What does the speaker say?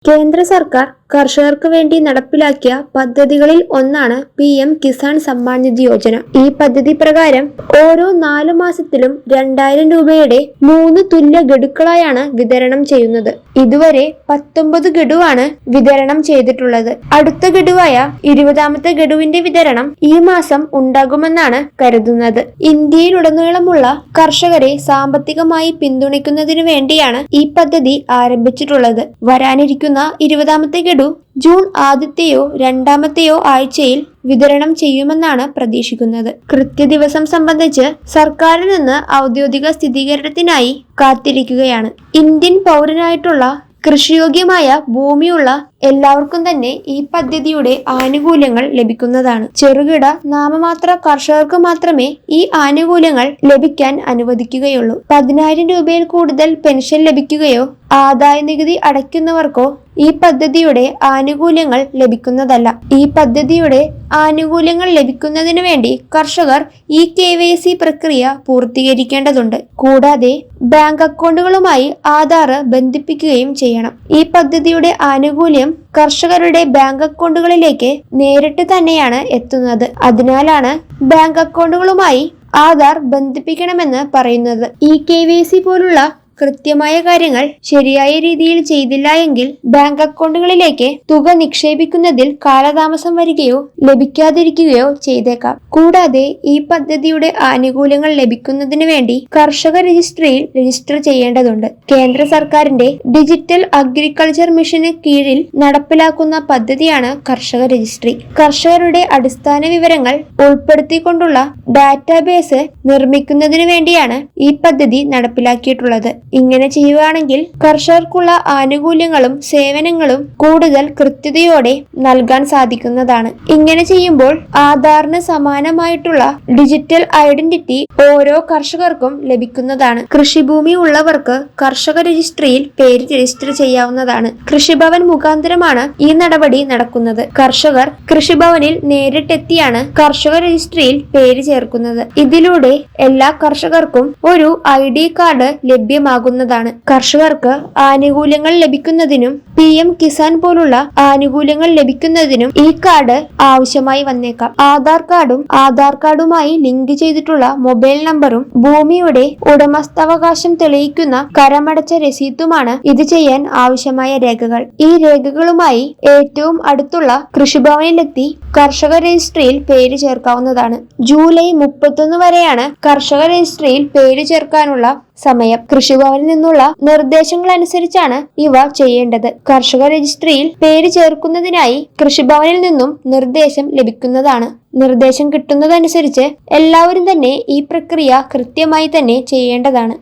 കേന്ദ്ര സർക്കാർ കർഷകർക്ക് വേണ്ടി നടപ്പിലാക്കിയ പദ്ധതികളിൽ ഒന്നാണ് PM കിസാൻ സമ്മാൻ നിധി യോജന. ഈ പദ്ധതി പ്രകാരം ഓരോ 4 മാസത്തിലും 2000 രൂപയുടെ 3 തുല്യ ഗഡുക്കളായാണ് വിതരണം ചെയ്യുന്നത്. ഇതുവരെ 19 ഗഡുവാണ് വിതരണം ചെയ്തിട്ടുള്ളത്. അടുത്ത ഗഡുവായ 20ാമത്തെ ഗഡുവിന്റെ വിതരണം ഈ മാസം ഉണ്ടാകുമെന്നാണ് കരുതുന്നത്. ഇന്ത്യയിലുടനീളമുള്ള കർഷകരെ സാമ്പത്തികമായി പിന്തുണയ്ക്കുന്നതിനു വേണ്ടിയാണ് ഈ പദ്ധതി ആരംഭിച്ചിട്ടുള്ളത്. വരാനിരിക്കുന്ന 20ാമത്തെ ഗഡു ജൂൺ ആദ്യത്തെയോ 2ാമത്തെയോ ആഴ്ചയിൽ വിതരണം ചെയ്യുമെന്നാണ് പ്രതീക്ഷിക്കുന്നത്. കൃത്യദിവസം സംബന്ധിച്ച് സർക്കാരിൽ നിന്ന് ഔദ്യോഗിക സ്ഥിരീകരണത്തിനായി കാത്തിരിക്കുകയാണ്. ഇന്ത്യൻ പൗരനായിട്ടുള്ള കൃഷിയോഗ്യമായ ഭൂമിയുള്ള എല്ലാവർക്കും തന്നെ ഈ പദ്ധതിയുടെ ആനുകൂല്യങ്ങൾ ലഭിക്കുന്നതാണ്. ചെറുകിട നാമമാത്ര കർഷകർക്ക് മാത്രമേ ഈ ആനുകൂല്യങ്ങൾ ലഭിക്കാൻ അനുവദിക്കുകയുള്ളൂ. 10,000 രൂപയിൽ കൂടുതൽ പെൻഷൻ ലഭിക്കുകയോ ആദായ നികുതി അടയ്ക്കുന്നവർക്കോ ഈ പദ്ധതിയുടെ ആനുകൂല്യങ്ങൾ ലഭിക്കുന്നതല്ല. ഈ പദ്ധതിയുടെ ആനുകൂല്യങ്ങൾ ലഭിക്കുന്നതിന് വേണ്ടി കർഷകർ ഈ KYC പ്രക്രിയ പൂർത്തീകരിക്കേണ്ടതുണ്ട്. കൂടാതെ ബാങ്ക് അക്കൗണ്ടുകളുമായി ആധാർ ബന്ധിപ്പിക്കുകയും ചെയ്യണം. ഈ പദ്ധതിയുടെ ആനുകൂല്യം കർഷകരുടെ ബാങ്ക് അക്കൗണ്ടുകളിലേക്ക് നേരിട്ട് തന്നെയാണ് എത്തുന്നത്. അതിനാലാണ് ബാങ്ക് അക്കൗണ്ടുകളുമായി ആധാർ ബന്ധിപ്പിക്കണമെന്ന് പറയുന്നത്. ഈ KYC പോലുള്ള കൃത്യമായ കാര്യങ്ങൾ ശരിയായ രീതിയിൽ ചെയ്തില്ല എങ്കിൽ ബാങ്ക് അക്കൗണ്ടുകളിലേക്ക് തുക നിക്ഷേപിക്കുന്നതിൽ കാലതാമസം വരികയോ ലഭിക്കാതിരിക്കുകയോ ചെയ്തേക്കാം. കൂടാതെ ഈ പദ്ധതിയുടെ ആനുകൂല്യങ്ങൾ ലഭിക്കുന്നതിന് വേണ്ടി കർഷക രജിസ്ട്രിയിൽ രജിസ്റ്റർ ചെയ്യേണ്ടതുണ്ട്. കേന്ദ്ര സർക്കാരിന്റെ ഡിജിറ്റൽ അഗ്രികൾച്ചർ മിഷന് കീഴിൽ നടപ്പിലാക്കുന്ന പദ്ധതിയാണ് കർഷക രജിസ്ട്രി. കർഷകരുടെ അടിസ്ഥാന വിവരങ്ങൾ ഉൾപ്പെടുത്തിക്കൊണ്ടുള്ള ഡാറ്റാബേസ് നിർമ്മിക്കുന്നതിന് വേണ്ടിയാണ് ഈ പദ്ധതി നടപ്പിലാക്കിയിട്ടുള്ളത്. ഇങ്ങനെ ചെയ്യുകയാണെങ്കിൽ കർഷകർക്കുള്ള ആനുകൂല്യങ്ങളും സേവനങ്ങളും കൂടുതൽ കൃത്യതയോടെ നൽകാൻ സാധിക്കുന്നതാണ്. ഇങ്ങനെ ചെയ്യുമ്പോൾ ആധാറിന് സമാനമായിട്ടുള്ള ഡിജിറ്റൽ ഐഡന്റിറ്റി ഓരോ കർഷകർക്കും ലഭിക്കുന്നതാണ്. കൃഷിഭൂമി ഉള്ളവർക്ക് കർഷക രജിസ്ട്രിയിൽ പേര് രജിസ്റ്റർ ചെയ്യാവുന്നതാണ്. കൃഷിഭവൻ മുഖാന്തരമാണ് ഈ നടപടി നടക്കുന്നത്. കർഷകർ കൃഷിഭവനിൽ നേരിട്ടെത്തിയാണ് കർഷക രജിസ്ട്രിയിൽ പേര് ചേർക്കുന്നത്. ഇതിലൂടെ എല്ലാ കർഷകർക്കും ഒരു ID കാർഡ് ലഭ്യമാകുന്നതാണ്. കർഷകർക്ക് ആനുകൂല്യങ്ങൾ ലഭിക്കുന്നതിനും PM കിസാൻ പോലുള്ള ആനുകൂല്യങ്ങൾ ലഭിക്കുന്നതിനും ഈ കാർഡ് ആവശ്യമായി വന്നേക്കാം. ആധാർ കാർഡുമായി ലിങ്ക് ചെയ്തിട്ടുള്ള മൊബൈൽ നമ്പറും ഭൂമിയുടെ ഉടമസ്ഥാവകാശം തെളിയിക്കുന്ന കരമടച്ച രസീതുമാണ് ഇത് ചെയ്യാൻ ആവശ്യമായ രേഖകൾ. ഈ രേഖകളുമായി ഏറ്റവും അടുത്തുള്ള കൃഷിഭവനിലെത്തി കർഷക രജിസ്ട്രിയിൽ പേര് ചേർക്കാവുന്നതാണ്. ജൂലൈ 31 വരെയാണ് കർഷക രജിസ്ട്രിയിൽ പേര് ചേർക്കാനുള്ള സമയം. കൃഷിഭവനിൽ നിന്നുള്ള നിർദ്ദേശങ്ങൾ അനുസരിച്ചാണ് ഇവ ചെയ്യേണ്ടത്. കർഷക രജിസ്ട്രിയിൽ പേര് ചേർക്കുന്നതിനായി കൃഷിഭവനിൽ നിന്നും നിർദ്ദേശം ലഭിക്കുന്നതാണ്. നിർദ്ദേശം കിട്ടുന്നതനുസരിച്ച് എല്ലാവരും തന്നെ ഈ പ്രക്രിയ കൃത്യമായി തന്നെ ചെയ്യേണ്ടതാണ്.